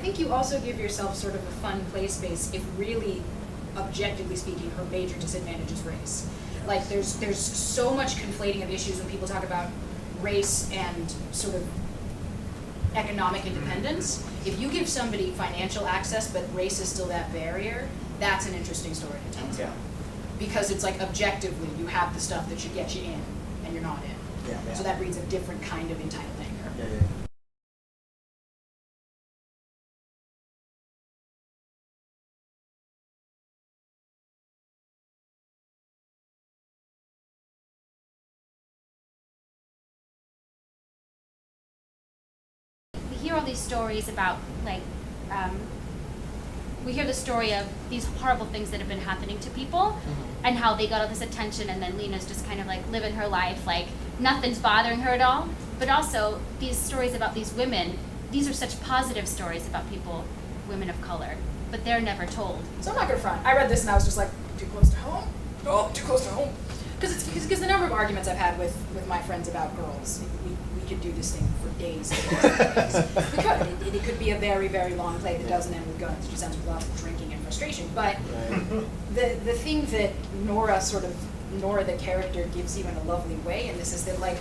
think you also give yourself sort of a fun play space if really, objectively speaking, her major disadvantage is race. Like there's so much conflating of issues when people talk about race and sort of economic independence. If you give somebody financial access but race is still that barrier, that's an interesting story to tell. Yeah. Because it's like objectively you have the stuff that should get you in and you're not in. Yeah. So that breeds a different kind of entitled anger. Yeah. We hear all these stories about, like, we hear the story of these horrible things that have been happening to people and how they got all this attention, and then Lena's just kind of like living her life like nothing's bothering her at all. But also these stories about these women, these are such positive stories about people, women of color, but they're never told. So I'm not gonna front. I read this and I was just like, too close to home? Oh, too close to home. Because the number of arguments I've had with my friends about girls, we could do this thing for days and days and days. We could. It could be a very, very long play that doesn't end with guns. It just ends with lots of drinking and frustration. But the thing that Nora the character gives you in a lovely way in this is that, like,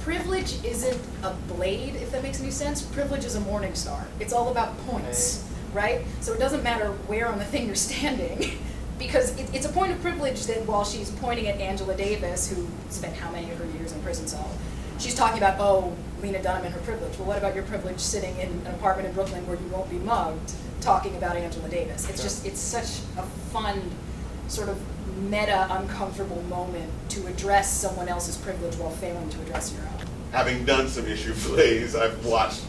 privilege isn't a blade, if that makes any sense. Privilege is a morning star. It's all about points, right? So it doesn't matter where on the thing you're standing. Because it's a point of privilege that while she's pointing at Angela Davis, who spent how many of her years in prison cell, she's talking about, oh, Lena Dunham and her privilege. Well, what about your privilege sitting in an apartment in Brooklyn where you won't be mugged, talking about Angela Davis? It's just, it's such a fun, sort of meta, uncomfortable moment to address someone else's privilege while failing to address your own. Having done some issue plays, I've watched,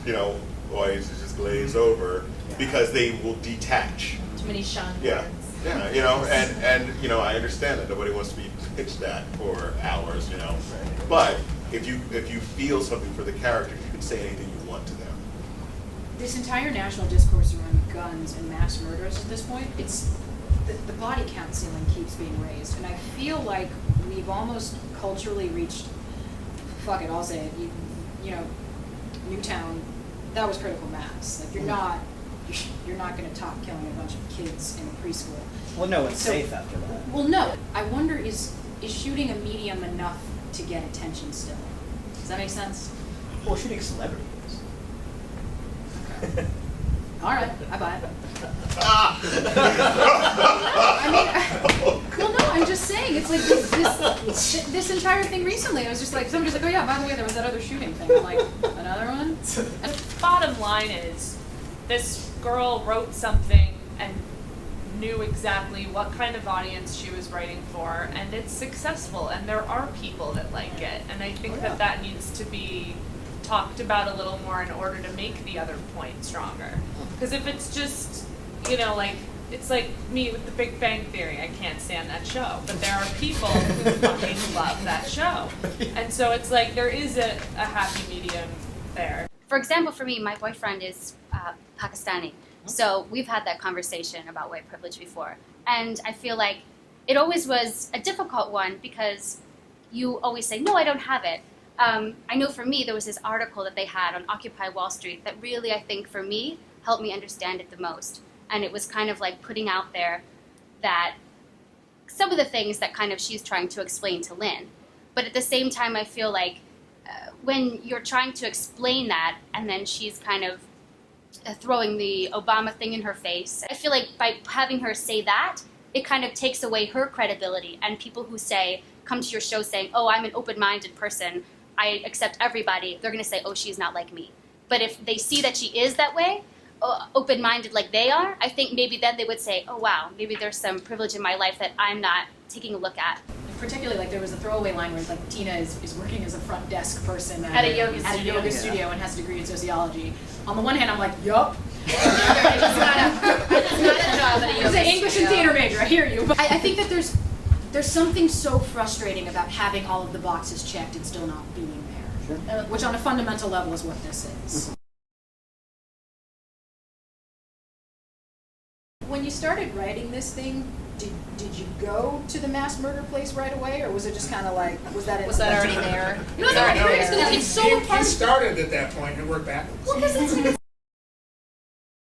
boys just glaze over because they will detach. Too many shun Yeah. words. Yeah, and I understand that nobody wants to be pitched at for hours, But if you feel something for the character, you can say anything you want to them. This entire national discourse around guns and mass murders at this point, it's the body count ceiling keeps being raised, and I feel like we've almost culturally reached, fuck it, I'll say it, Newtown, that was critical mass. Like you're not going to top killing a bunch of kids in a preschool. Well, no one's safe after that. Well, no. I wonder, is shooting a medium enough to get attention still? Does that make sense? Well, shooting celebrities. Okay. All right, I buy it. Well, no, I'm just saying, it's like this entire thing recently, I was just like, somebody's like, oh yeah, by the way, there was that other shooting thing. I'm like, another one? And the bottom line is, this girl wrote something and knew exactly what kind of audience she was writing for, and it's successful, and there are people that like it, and I think that needs to be talked about a little more in order to make the other point stronger. Because if it's just, it's like me with the Big Bang Theory. I can't stand that show, but there are people who fucking love that show, and so it's like there is a happy medium there. For example, for me, my boyfriend is Pakistani. So we've had that conversation about white privilege before. And I feel like it always was a difficult one because you always say, no, I don't have it. I know for me, there was this article that they had on Occupy Wall Street that really, I think, for me, helped me understand it the most. And it was kind of like putting out there that some of the things that kind of she's trying to explain to Lynn. But at the same time, I feel like when you're trying to explain that and then she's kind of throwing the Obama thing in her face, I feel like by having her say that, it kind of takes away her credibility. And people who come to your show saying, oh, I'm an open-minded person, I accept everybody, they're going to say, oh, she's not like me. But if they see that she is that way, open-minded like they are, I think maybe then they would say, oh, wow, maybe there's some privilege in my life that I'm not taking a look at. Particularly, like, there was a throwaway line where it's like Tina is working as a front desk person At a yoga studio and has a degree in sociology. On the one hand, I'm like, yup. It's not a job at a yoga As an English and studio. theater major, I hear you. But I think that there's something so frustrating about having all of the boxes checked and still not being there, which on a fundamental level is what this is. When you started writing this thing, did you go to the mass murder place right away, or was it just kind of like, was that already there? No, I'm curious, because it's so He hard. started at that point and worked backwards. Well, because